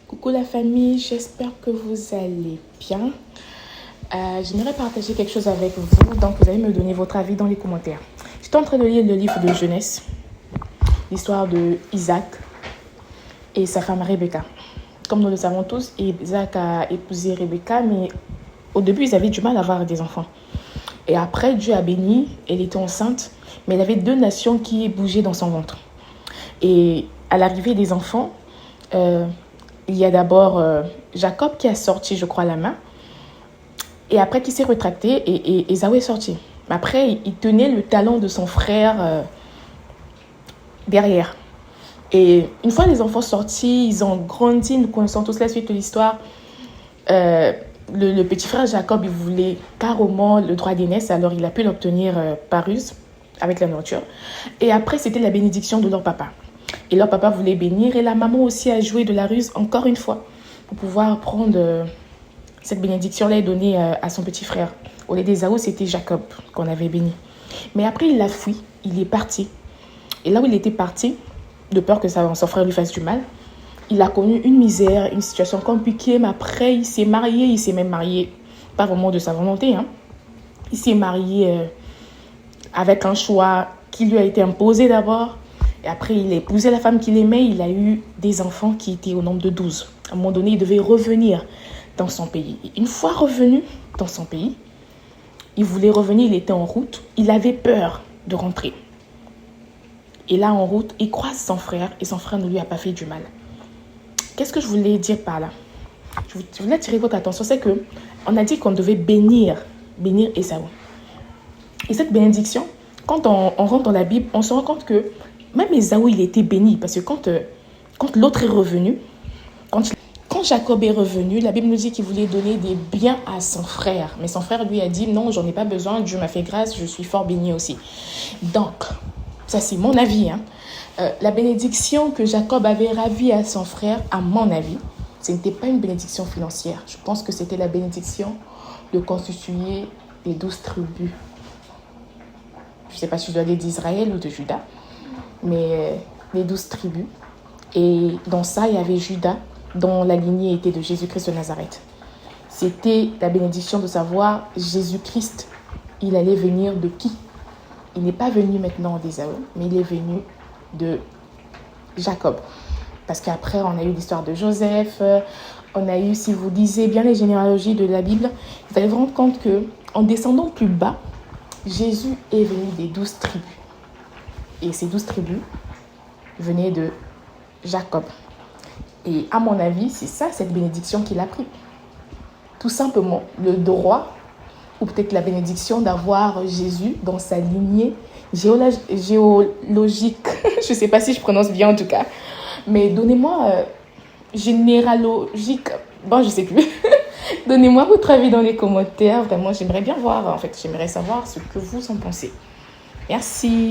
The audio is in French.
Coucou la famille, j'espère que vous allez bien. J'aimerais partager quelque chose avec vous, donc vous allez me donner votre avis dans les commentaires. J'étais en train de lire le livre de Genèse, l'histoire de Isaac et sa femme Rebecca. Comme nous le savons tous, Isaac a épousé Rebecca, mais au début ils avaient du mal à avoir des enfants. Et après, Dieu a béni, elle était enceinte, mais elle avait 2 nations qui bougeaient dans son ventre. Et à l'arrivée des enfants, il y a d'abord Jacob qui a sorti, je crois, la main. Et après, qui s'est retracté et Ésaü est sorti. Après, il tenait le talon de son frère derrière. Et une fois les enfants sortis, ils ont grandi, nous connaissons tous la suite de l'histoire. Le petit frère Jacob, il voulait carrément le droit d'aînesse, alors il a pu l'obtenir par ruse, avec la nourriture. Et après, c'était la bénédiction de leur papa. Et leur papa voulait bénir, et la maman aussi a joué de la ruse encore une fois, pour pouvoir prendre cette bénédiction-là et donner à son petit frère. Au lieu d'Ésaü, c'était Jacob qu'on avait béni. Mais après, il a fui, il est parti. Et là où il était parti, de peur que son frère lui fasse du mal, il a connu une misère, une situation compliquée, mais après, il s'est même marié, pas vraiment de sa volonté, hein. Il s'est marié avec un choix qui lui a été imposé d'abord. Et après, il a épousé la femme qu'il aimait. Il a eu des enfants qui étaient au nombre de 12. À un moment donné, il devait revenir dans son pays. Et une fois revenu dans son pays, il voulait revenir, il était en route. Il avait peur de rentrer. Et là, en route, il croise son frère et son frère ne lui a pas fait du mal. Qu'est-ce que je voulais dire par là? Je voulais attirer votre attention. C'est que on a dit qu'on devait bénir Ésaü. Et cette bénédiction, quand on rentre dans la Bible, on se rend compte que même Ésaü, il était béni. Parce que quand l'autre est revenu, quand Jacob est revenu, la Bible nous dit qu'il voulait donner des biens à son frère. Mais son frère lui a dit, non, j'en ai pas besoin, Dieu m'a fait grâce, je suis fort béni aussi. Donc, ça c'est mon avis, hein. La bénédiction que Jacob avait ravie à son frère, à mon avis, ce n'était pas une bénédiction financière. Je pense que c'était la bénédiction de constituer les 12 tribus. Je ne sais pas si je dois dire d'Israël ou de Juda, mais les 12 tribus. Et dans ça, il y avait Juda, dont la lignée était de Jésus-Christ de Nazareth. C'était la bénédiction de savoir Jésus-Christ, il allait venir de qui? Il n'est pas venu maintenant d'Ésaü, mais il est venu de Jacob. Parce qu'après, on a eu l'histoire de Joseph, on a eu, si vous lisez bien les généalogies de la Bible, vous allez vous rendre compte qu'en descendant plus bas, Jésus est venu des 12 tribus. Et ces 12 tribus venaient de Jacob. Et à mon avis, c'est ça, cette bénédiction qu'il a pris. Tout simplement, le droit, ou peut-être la bénédiction d'avoir Jésus dans sa lignée géologique. Je ne sais pas si je prononce bien en tout cas. Mais donnez-moi généalogique. Bon, je ne sais plus. Donnez-moi votre avis dans les commentaires. Vraiment, j'aimerais bien voir. En fait, j'aimerais savoir ce que vous en pensez. Merci.